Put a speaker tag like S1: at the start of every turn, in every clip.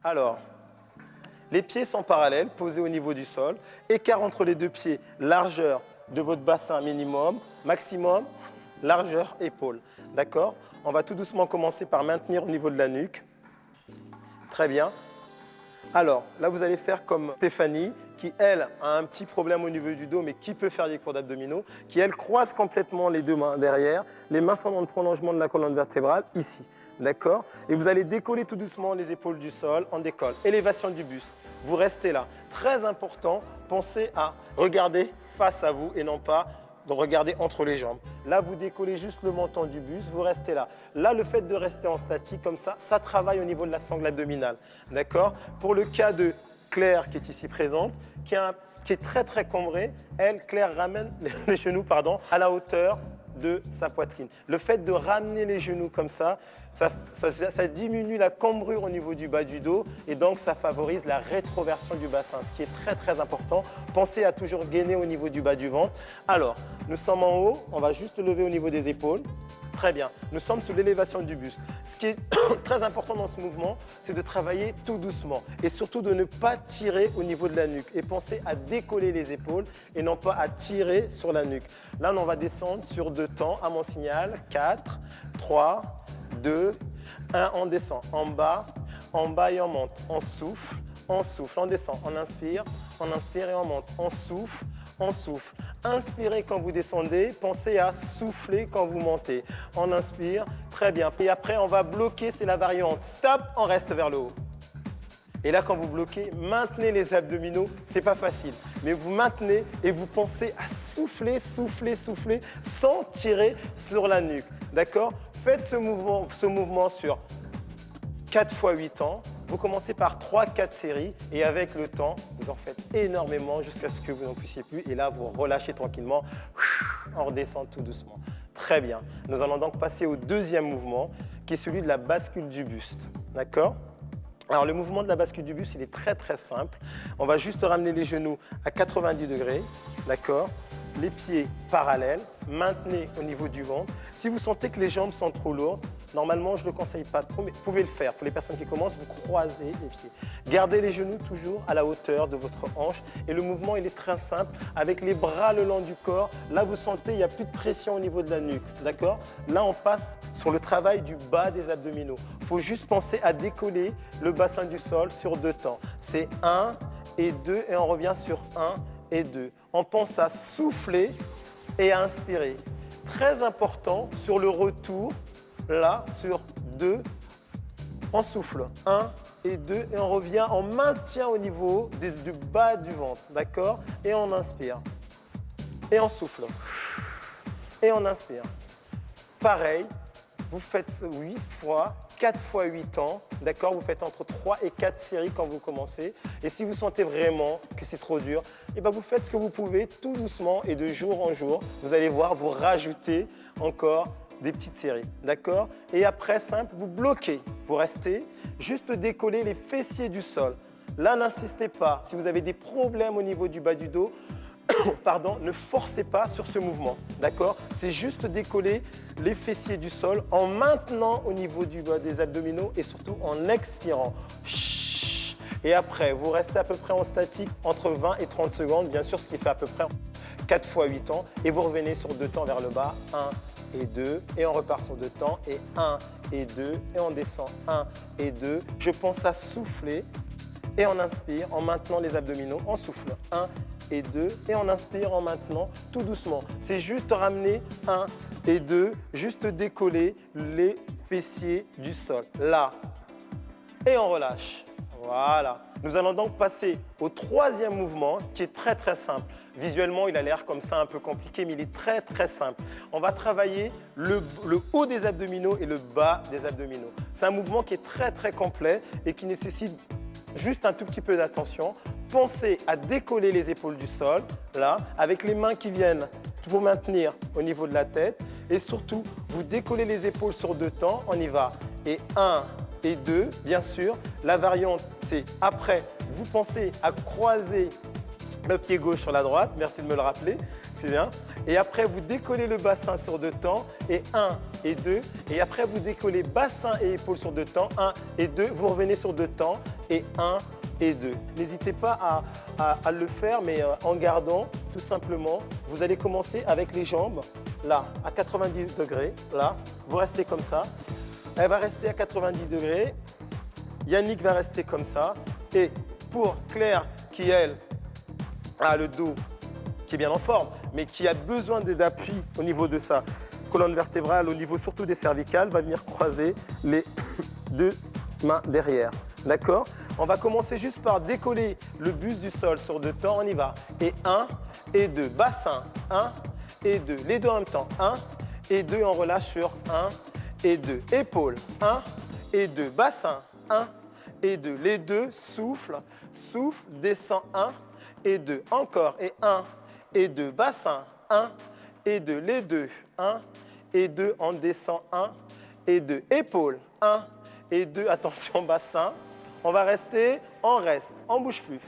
S1: Alors, les pieds sont parallèles, posés au niveau du sol. Écart entre les deux pieds, largeur de votre bassin minimum, maximum, largeur épaule. D'accord? On va tout doucement commencer par maintenir au niveau de la nuque. Très bien. Alors, là, vous allez faire comme Stéphanie, qui, elle, a un petit problème au niveau du dos, mais qui peut faire des cours d'abdominaux, qui, elle, croise complètement les deux mains derrière. Les mains sont dans le prolongement de la colonne vertébrale, ici. D'accord? Et vous allez décoller tout doucement les épaules du sol, on décolle. Élévation du buste. Vous restez là. Très important, pensez à regarder face à vous et non pas de regarder entre les jambes. Là, vous décollez juste le menton du buste, vous restez là. Là, le fait de rester en statique comme ça travaille au niveau de la sangle abdominale. D'accord? Pour le cas de Claire, qui est ici présente, qui est très très cambrée, elle, Claire, ramène les genoux à la hauteur de sa poitrine. Le fait de ramener les genoux comme ça diminue la cambrure au niveau du bas du dos et donc ça favorise la rétroversion du bassin, ce qui est très très important. Pensez à toujours gainer au niveau du bas du ventre. Alors, nous sommes en haut, on va juste lever au niveau des épaules. Très bien, nous sommes sous l'élévation du buste. Ce qui est très important dans ce mouvement, c'est de travailler tout doucement et surtout de ne pas tirer au niveau de la nuque et pensez à décoller les épaules et non pas à tirer sur la nuque. Là, on va descendre sur 2 temps à mon signal. 4, 3, 2, 1, on descend. En bas et on monte. On souffle, on descend. On inspire et on monte. On souffle. Inspirez quand vous descendez, pensez à souffler quand vous montez. On inspire, très bien. Et après, on va bloquer, c'est la variante. Stop, on reste vers le haut. Et là, quand vous bloquez, maintenez les abdominaux. C'est pas facile, mais vous maintenez et vous pensez à souffler sans tirer sur la nuque. D'accord? Faites ce mouvement sur 4 fois 8 ans. Vous commencez par 3-4 séries et avec le temps, vous en faites énormément jusqu'à ce que vous n'en puissiez plus. Et là, vous relâchez tranquillement, on redescend tout doucement. Très bien. Nous allons donc passer au deuxième mouvement qui est celui de la bascule du buste. D'accord? Alors, le mouvement de la bascule du buste, il est très très simple. On va juste ramener les genoux à 90 degrés. D'accord? Les pieds parallèles, maintenez au niveau du ventre. Si vous sentez que les jambes sont trop lourdes, normalement, je ne le conseille pas trop, mais vous pouvez le faire. Pour les personnes qui commencent, vous croisez les pieds. Gardez les genoux toujours à la hauteur de votre hanche. Et le mouvement, il est très simple. Avec les bras le long du corps, là, vous sentez, il n'y a plus de pression au niveau de la nuque. D'accord? Là, on passe sur le travail du bas des abdominaux. Il faut juste penser à décoller le bassin du sol sur 2 temps. C'est 1 et 2 et on revient sur 1 et 2. On pense à souffler et à inspirer. Très important sur le retour, là, sur 2, on souffle. 1 et 2 et on revient, on maintient au niveau du bas du ventre, d'accord? Et on inspire. Et on souffle. Et on inspire. Pareil, vous faites 8 fois, 4 fois 8 ans, d'accord? Vous faites entre 3 et 4 séries quand vous commencez. Et si vous sentez vraiment que c'est trop dur, eh bien vous faites ce que vous pouvez tout doucement et de jour en jour. Vous allez voir, vous rajoutez encore des petites séries, d'accord? Et après, simple, vous bloquez, vous restez, juste décoller les fessiers du sol. Là, n'insistez pas. Si vous avez des problèmes au niveau du bas du dos, pardon, ne forcez pas sur ce mouvement, d'accord? C'est juste décoller les fessiers du sol en maintenant au niveau du bas des abdominaux et surtout en expirant. Et après, vous restez à peu près en statique entre 20 et 30 secondes, bien sûr, ce qui fait à peu près 4 fois 8 ans. Et vous revenez sur 2 temps vers le bas, 1 et 2, et on repart sur 2 temps, et 1 et 2, et on descend 1 et 2. Je pense à souffler, et on inspire en maintenant les abdominaux, on souffle 1 et 2, et on inspire en maintenant tout doucement. C'est juste ramener 1 et 2, juste décoller les fessiers du sol, là, et on relâche. Voilà. Nous allons donc passer au troisième mouvement qui est très très simple. Visuellement, il a l'air comme ça un peu compliqué, mais il est très très simple. On va travailler le haut des abdominaux et le bas des abdominaux. C'est un mouvement qui est très très complet et qui nécessite juste un tout petit peu d'attention. Pensez à décoller les épaules du sol, là, avec les mains qui viennent pour maintenir au niveau de la tête. Et surtout, vous décollez les épaules sur 2 temps, on y va. Et 1 et 2, bien sûr. La variante, c'est après, vous pensez à croiser le pied gauche sur la droite. Merci de me le rappeler, c'est bien. Et après, vous décollez le bassin sur 2 temps. Et 1 et 2. Et après, vous décollez bassin et épaules sur 2 temps. 1 et 2. Vous revenez sur 2 temps. Et 1 et 2. N'hésitez pas à le faire, mais en gardant tout simplement. Vous allez commencer avec les jambes, là, à 90 degrés. Là, vous restez comme ça. Elle va rester à 90 degrés. Yannick va rester comme ça. Et pour Claire, qui elle a le dos qui est bien en forme, mais qui a besoin d'appui au niveau de sa colonne vertébrale, au niveau surtout des cervicales, va venir croiser les deux mains derrière. D'accord? On va commencer juste par décoller le buste du sol sur 2 temps. On y va. Et 1 et 2. Bassin. 1 et 2. Les deux en même temps. 1 et 2. On relâche sur 1 et 2. Épaules. 1 et 2. Bassin. 1 et 2. Les deux. Souffle. Souffle. Descend. 1 et 2. Encore. Et 1 et 2. Bassin. 1 et 2. Les deux. 1 et 2. On descend. 1 et 2. Épaules. 1 et 2. Attention, bassin. On va rester, on reste, on ne bouge plus.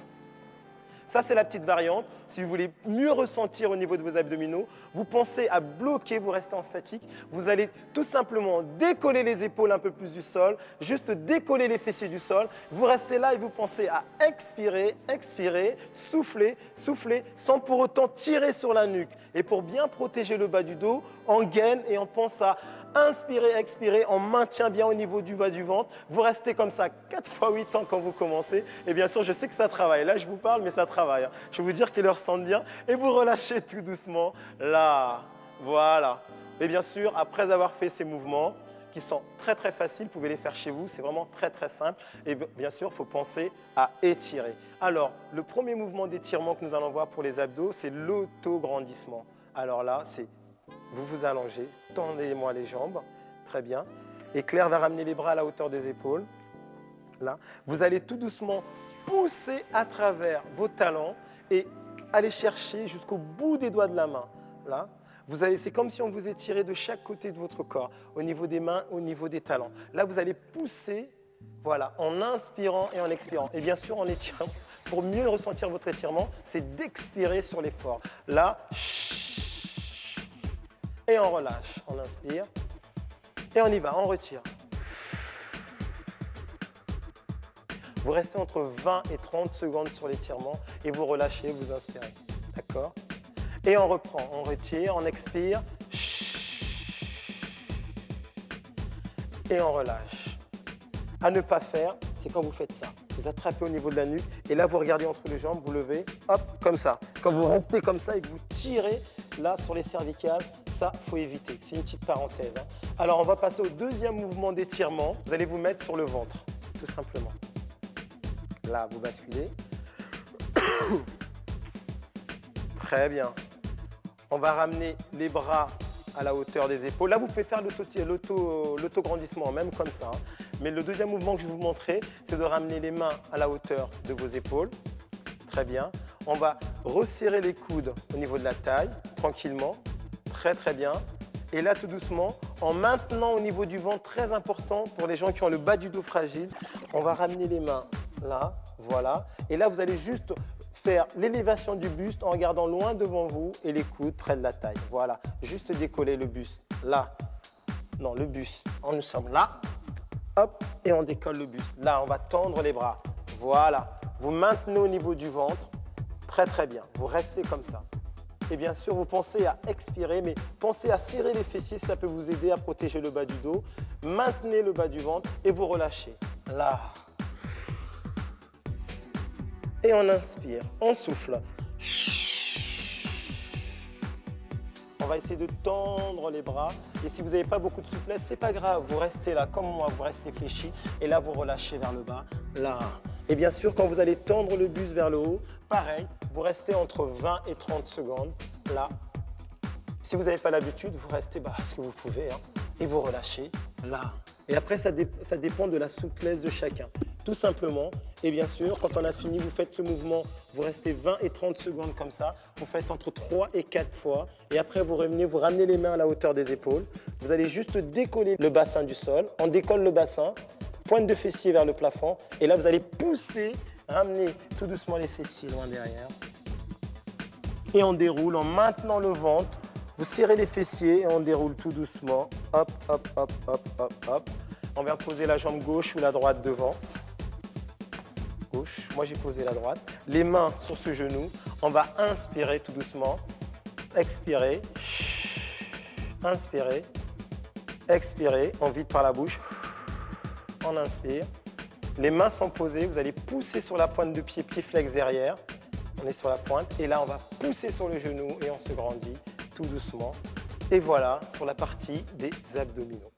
S1: Ça, c'est la petite variante. Si vous voulez mieux ressentir au niveau de vos abdominaux, vous pensez à bloquer, vous restez en statique. Vous allez tout simplement décoller les épaules un peu plus du sol, juste décoller les fessiers du sol. Vous restez là et vous pensez à expirer, expirer, souffler, souffler, sans pour autant tirer sur la nuque. Et pour bien protéger le bas du dos, on gaine et on pense à inspirez, expirez, on maintient bien au niveau du bas du ventre. Vous restez comme ça 4 fois 8 ans quand vous commencez. Et bien sûr, je sais que ça travaille. Là, je vous parle, mais ça travaille. Je vais vous dire qu'ils le ressentent bien. Et vous relâchez tout doucement. Là, voilà. Et bien sûr, après avoir fait ces mouvements, qui sont très très faciles, vous pouvez les faire chez vous. C'est vraiment très très simple. Et bien sûr, il faut penser à étirer. Alors, le premier mouvement d'étirement que nous allons voir pour les abdos, c'est l'autograndissement. Alors là, c'est vous vous allongez, tendez-moi les jambes, très bien. Et Claire va ramener les bras à la hauteur des épaules. Là, vous allez tout doucement pousser à travers vos talons et aller chercher jusqu'au bout des doigts de la main. Là, c'est comme si on vous étirait de chaque côté de votre corps, au niveau des mains, au niveau des talons. Là, vous allez pousser, voilà, en inspirant et en expirant. Et bien sûr, en étirant. Pour mieux ressentir votre étirement, c'est d'expirer sur l'effort. Là, et on relâche, on inspire, et on y va, on retire. Vous restez entre 20 et 30 secondes sur l'étirement, et vous relâchez, vous inspirez, d'accord? Et on reprend, on retire, on expire, et on relâche. À ne pas faire, c'est quand vous faites ça. Vous attrapez au niveau de la nuque, et là vous regardez entre les jambes, vous levez, hop, comme ça. Quand vous restez comme ça et que vous tirez, là, sur les cervicales, ça, il faut éviter. C'est une petite parenthèse. Hein. Alors, on va passer au deuxième mouvement d'étirement. Vous allez vous mettre sur le ventre, tout simplement. Là, vous basculez. Très bien. On va ramener les bras à la hauteur des épaules. Là, vous pouvez faire l'autograndissement, même comme ça. Hein. Mais le deuxième mouvement que je vais vous montrer, c'est de ramener les mains à la hauteur de vos épaules. Très bien. On va resserrer les coudes au niveau de la taille, tranquillement, très très bien. Et là, tout doucement, en maintenant au niveau du ventre, très important pour les gens qui ont le bas du dos fragile, on va ramener les mains là, voilà. Et là, vous allez juste faire l'élévation du buste en regardant loin devant vous et les coudes près de la taille. Voilà, juste décoller le buste, là. Non, le buste, nous sommes là, hop, et on décolle le buste. Là, on va tendre les bras, voilà. Vous maintenez au niveau du ventre. Très très bien, vous restez comme ça. Et bien sûr, vous pensez à expirer, mais pensez à serrer les fessiers, ça peut vous aider à protéger le bas du dos. Maintenez le bas du ventre et vous relâchez. Là. Et on inspire, on souffle. On va essayer de tendre les bras. Et si vous n'avez pas beaucoup de souplesse, c'est pas grave, vous restez là comme moi, vous restez fléchi. Et là, vous relâchez vers le bas. Là. Et bien sûr, quand vous allez tendre le buste vers le haut, pareil, vous restez entre 20 et 30 secondes, là. Si vous n'avez pas l'habitude, vous restez ce que vous pouvez, hein, et vous relâchez, là. Et après, ça dépend de la souplesse de chacun, tout simplement. Et bien sûr, quand on a fini, vous faites ce mouvement, vous restez 20 et 30 secondes comme ça, vous faites entre 3 et 4 fois, et après, vous ramenez les mains à la hauteur des épaules. Vous allez juste décoller le bassin du sol, on décolle le bassin, pointe de fessier vers le plafond. Et là, vous allez pousser, ramener tout doucement les fessiers loin derrière. Et on déroule en maintenant le ventre Vous serrez les fessiers et on déroule tout doucement. Hop, hop, hop, hop, hop, hop. On vient poser la jambe gauche ou la droite devant. Gauche, moi j'ai posé la droite. Les mains sur ce genou. On va inspirer tout doucement. Expirer. Inspirer. Expirer. On vide par la bouche. On inspire. Les mains sont posées. Vous allez pousser sur la pointe de pied, pied flex derrière. On est sur la pointe. Et là, on va pousser sur le genou et on se grandit tout doucement. Et voilà sur la partie des abdominaux.